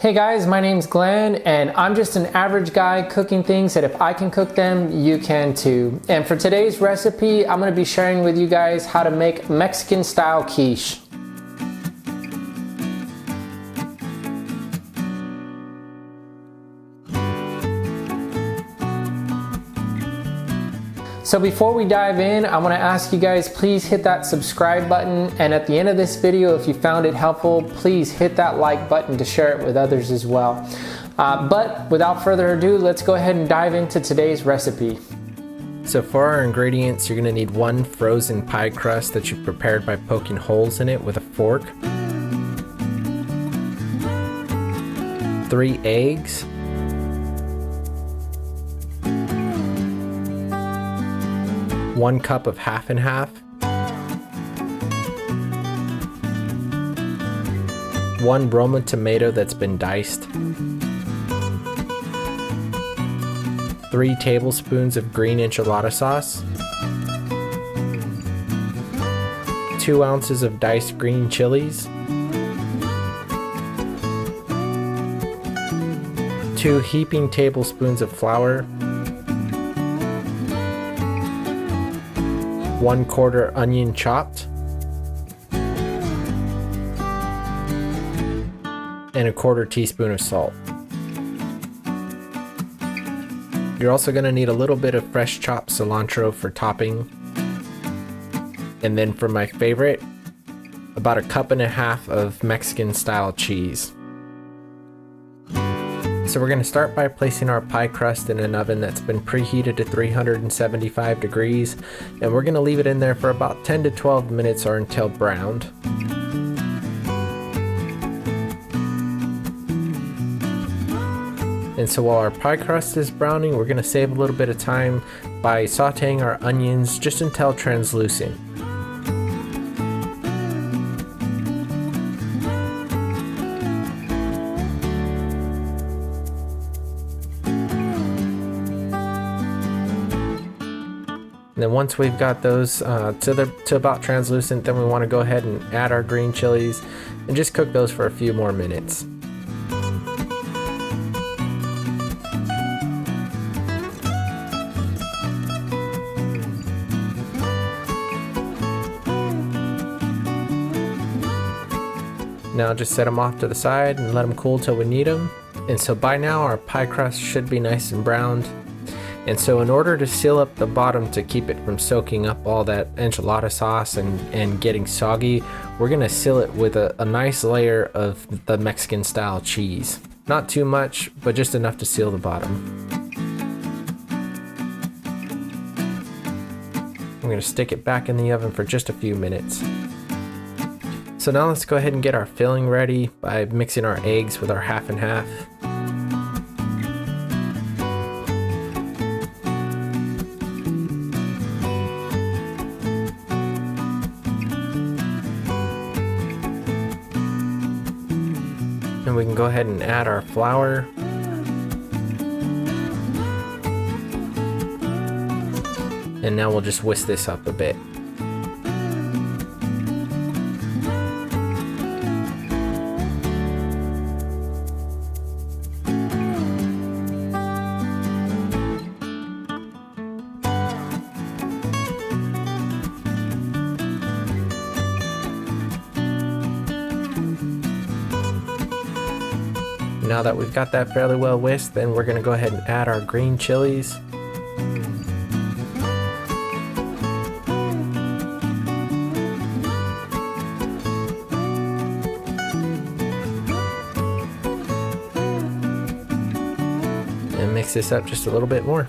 Hey guys, my name's Glenn and I'm just an average guy cooking things that if I can cook them, you can too. And for today's recipe, I'm gonna be sharing with you guys how to make Mexican style quiche. So before we dive in, I want to ask you guys, please hit that subscribe button, and at the end of this video, if you found it helpful, please hit that like button to share it with others as well. But without further ado, let's go ahead and dive into today's recipe. So for our ingredients, you're going to need 1 frozen pie crust that you've prepared by poking holes in it with a fork, 3 eggs, 1 cup of half and half, 1 Roma tomato that's been diced, 3 tablespoons of green enchilada sauce, 2 ounces of diced green chilies, 2 heaping tablespoons of flour, 1/4 onion chopped, and 1/4 teaspoon of salt. You're also going to need a little bit of fresh chopped cilantro for topping. And then for my favorite, about 1.5 cups of Mexican style cheese. So we're going to start by placing our pie crust in an oven that's been preheated to 375 degrees, and we're going to leave it in there for about 10 to 12 minutes or until browned. And so while our pie crust is browning, we're going to save a little bit of time by sauteing our onions just until translucent. And then once we've got those to about translucent, then we want to go ahead and add our green chilies and just cook those for a few more minutes. Now just set them off to the side and let them cool till we need them. And so by now our pie crust should be nice and browned. And so in order to seal up the bottom to keep it from soaking up all that enchilada sauce and getting soggy, we're gonna seal it with a nice layer of the Mexican style cheese. Not too much, but just enough to seal the bottom. I'm gonna stick it back in the oven for just a few minutes. So now let's go ahead and get our filling ready by mixing our eggs with our half and half. And we can go ahead and add our flour. And now we'll just whisk this up a bit. Now that we've got that fairly well whisked, then we're going to go ahead and add our green chilies. And mix this up just a little bit more.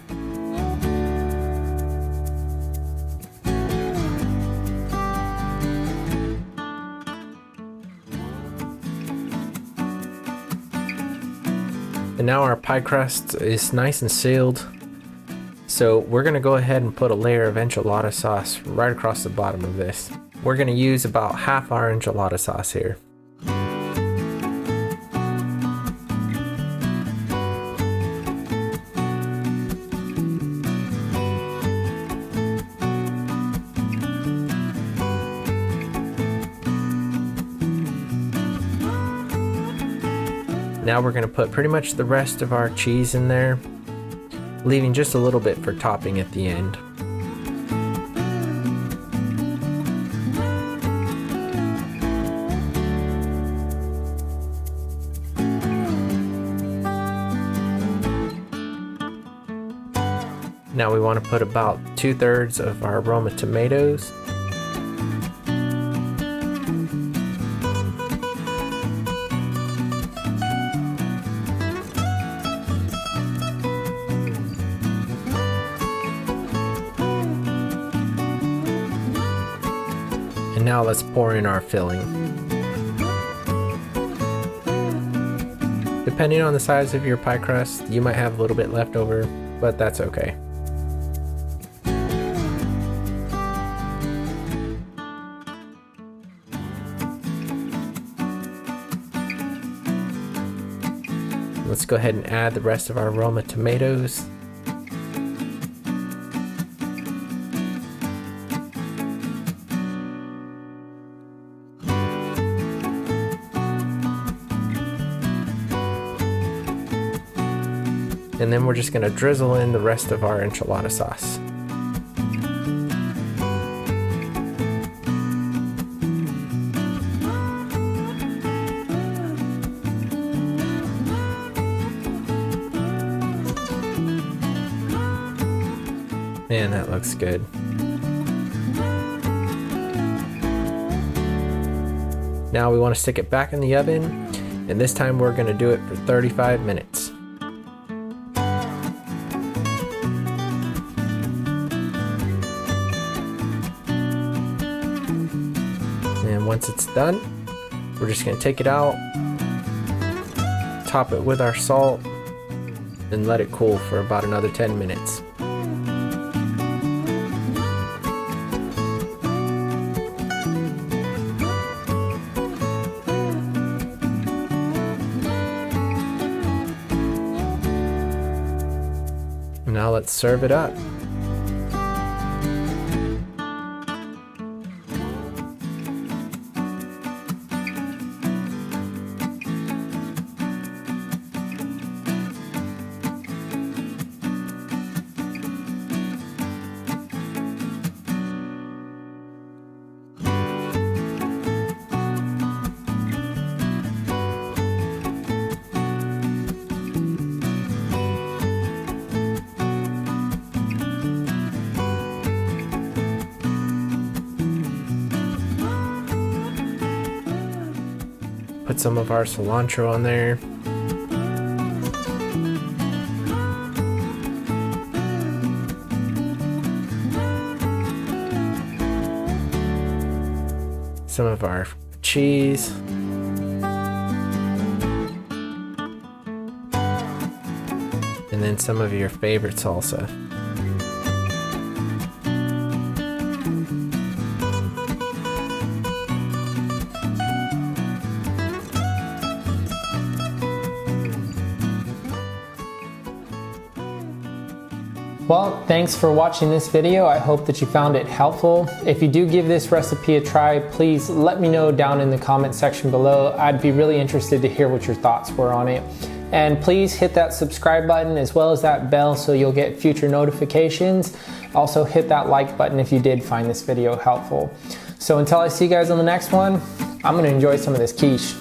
And now our pie crust is nice and sealed. So we're gonna go ahead and put a layer of enchilada sauce right across the bottom of this. We're gonna use about half our enchilada sauce here. Now we're gonna put pretty much the rest of our cheese in there, leaving just a little bit for topping at the end. Now we want to put about 2/3 of our Roma tomatoes. And now let's pour in our filling. Depending on the size of your pie crust, you might have a little bit left over, but that's okay. Let's go ahead and add the rest of our Roma tomatoes. And then we're just going to drizzle in the rest of our enchilada sauce. Man, that looks good. Now we want to stick it back in the oven, and this time we're going to do it for 35 minutes. And once it's done, we're just going to take it out, top it with our salt, and let it cool for about another 10 minutes. Now let's serve it up. Put some of our cilantro on there. Some of our cheese. And then some of your favorite salsa. Well, thanks for watching this video. I hope that you found it helpful. If you do give this recipe a try, please let me know down in the comment section below. I'd be really interested to hear what your thoughts were on it. And please hit that subscribe button as well as that bell so you'll get future notifications. Also hit that like button if you did find this video helpful. So until I see you guys on the next one, I'm gonna enjoy some of this quiche.